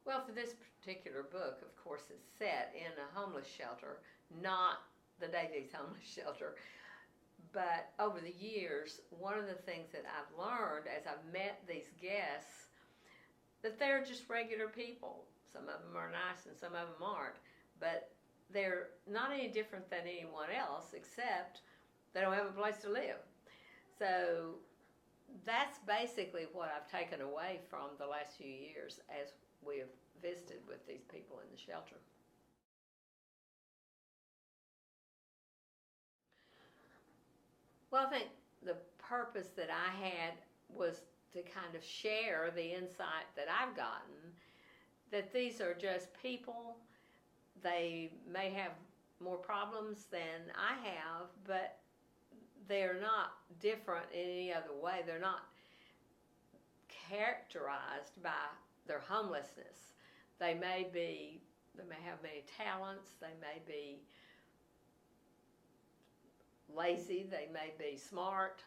Well, for this particular book, of course, it's set in a homeless shelter, not the Davies homeless shelter. But over the years, one of the things that I've learned as I've met these guests, that they're just regular people. Some of them are nice and some of them aren't. But they're not any different than anyone else, except they don't have a place to live. So that's basically what I've taken away from the last few years as we have visited with these people in the shelter. Well, I think the purpose that I had was to kind of share the insight that I've gotten, that these are just people. They may have more problems than I have, but they're not different in any other way. They're not characterized by their homelessness. They may have many talents, they may be lazy, they may be smart,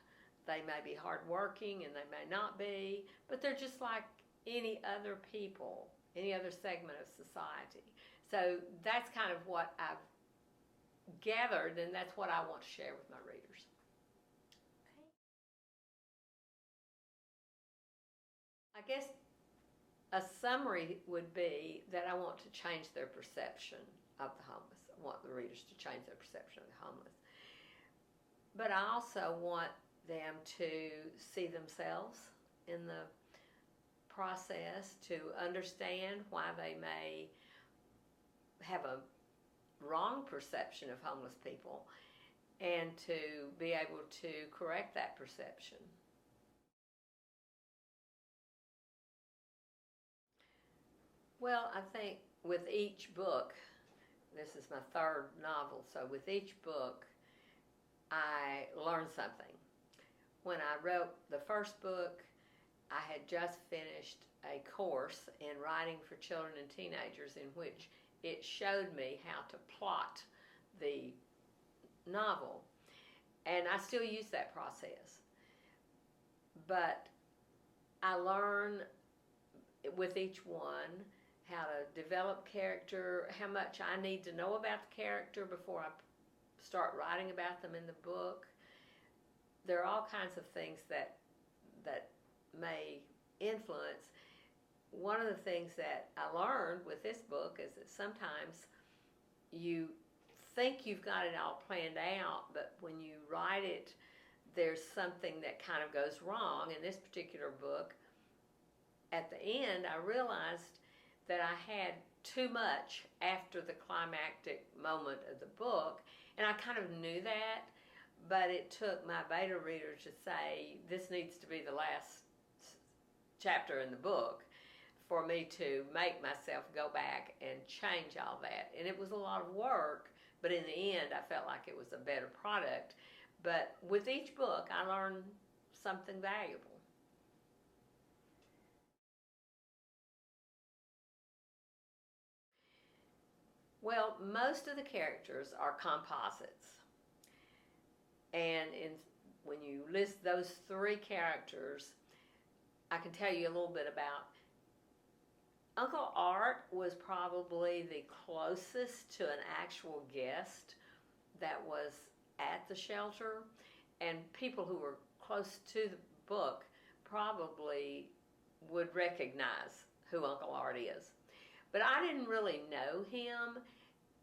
they may be hardworking, and they may not be, but they're just like any other people, any other segment of society. So that's kind of what I've gathered, and that's what I want to share with my readers. Okay. I guess a summary would be that I want to change their perception of the homeless. I want the readers to change their perception of the homeless. But I also want them to see themselves in the process, to understand why they may have a wrong perception of homeless people, and to be able to correct that perception. Well, I think with each book, this is my third novel, so with each book I learned something. When I wrote the first book, I had just finished a course in writing for children and teenagers in which it showed me how to plot the novel. And I still use that process. But I learn with each one how to develop character, how much I need to know about the character before I start writing about them in the book. There are all kinds of things that may influence. One of the things that I learned with this book is that sometimes you think you've got it all planned out, but when you write it, there's something that kind of goes wrong. In this particular book, at the end, I realized that I had too much after the climactic moment of the book, and I kind of knew that, but it took my beta reader to say, this needs to be the last chapter in the book, for me to make myself go back and change all that. And it was a lot of work, but in the end I felt like it was a better product. But with each book I learned something valuable. Well, most of the characters are composites. And when you list those three characters, I can tell you a little bit about Uncle Art was probably the closest to an actual guest that was at the shelter, and people who were close to the book probably would recognize who Uncle Art is. But I didn't really know him.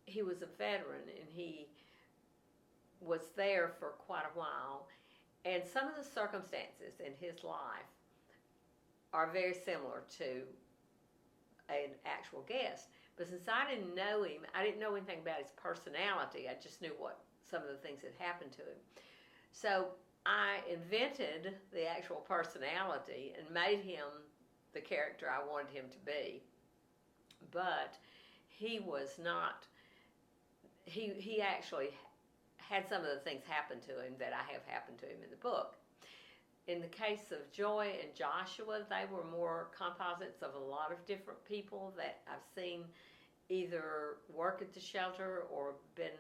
He was a veteran and he was there for quite a while, and some of the circumstances in his life are very similar to an actual guest. But since I didn't know him, I didn't know anything about his personality. I just knew what some of the things that happened to him. So I invented the actual personality and made him the character I wanted him to be. But he was not, he actually had some of the things happen to him that I have happened to him in the book. In the case of Joy and Joshua, they were more composites of a lot of different people that I've seen either work at the shelter or been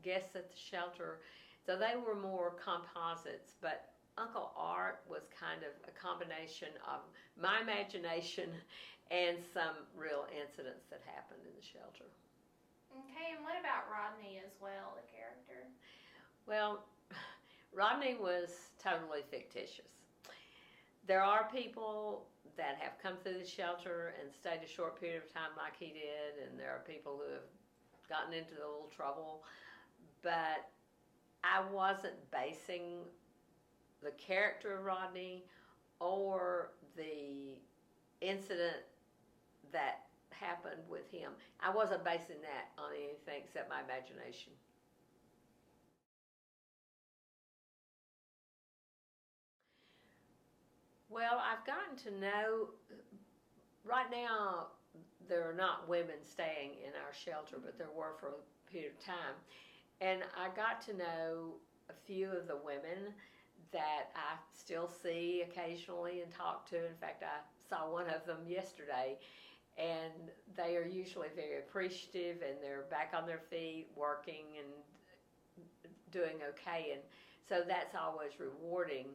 guests at the shelter. So they were more composites, but Uncle Art was kind of a combination of my imagination and some real incidents that happened in the shelter. Okay, and what about Rodney as well, the character? Well, Rodney was totally fictitious. There are people that have come through the shelter and stayed a short period of time like he did, and there are people who have gotten into a little trouble, but I wasn't basing the character of Rodney or the incident that happened with him. I wasn't basing that on anything except my imagination. Well, I've gotten to know, right now, there are not women staying in our shelter, but there were for a period of time. And I got to know a few of the women that I still see occasionally and talk to. In fact, I saw one of them yesterday, and they are usually very appreciative, and they're back on their feet working and doing okay, and so that's always rewarding.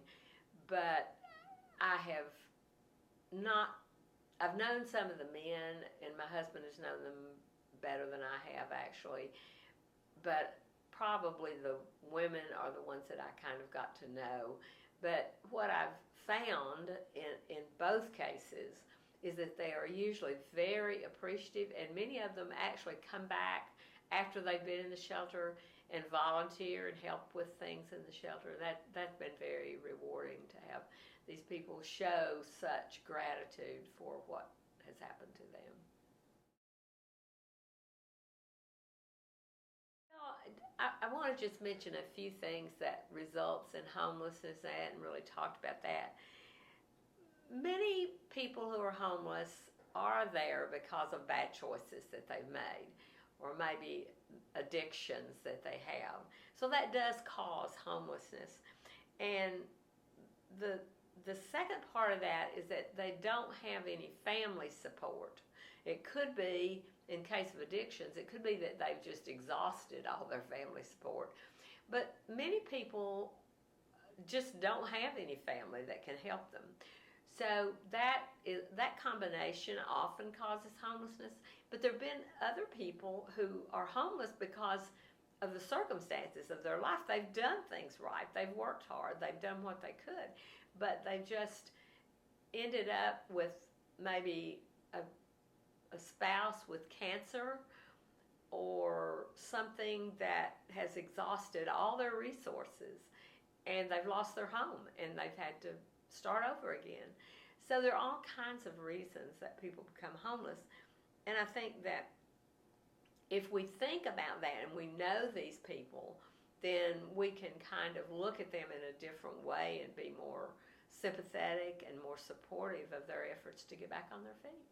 But I have not, I've known some of the men, and my husband has known them better than I have actually, but probably the women are the ones that I kind of got to know. But what I've found in both cases is that they are usually very appreciative, and many of them actually come back after they've been in the shelter and volunteer and help with things in the shelter. That's been very rewarding to have these people show such gratitude for what has happened to them. I want to just mention a few things that results in homelessness. I hadn't really talked about that. Many people who are homeless are there because of bad choices that they've made, or maybe addictions that they have. So that does cause homelessness. And the second part of that is that they don't have any family support. It could be, in case of addictions, it could be that they've just exhausted all their family support. But many people just don't have any family that can help them. So that combination often causes homelessness. But there have been other people who are homeless because of the circumstances of their life. They've done things right. They've worked hard. They've done what they could. But they just ended up with maybe a spouse with cancer or something that has exhausted all their resources, and they've lost their home and they've had to start over again. So there are all kinds of reasons that people become homeless. And I think that if we think about that and we know these people, then we can kind of look at them in a different way and be more sympathetic and more supportive of their efforts to get back on their feet.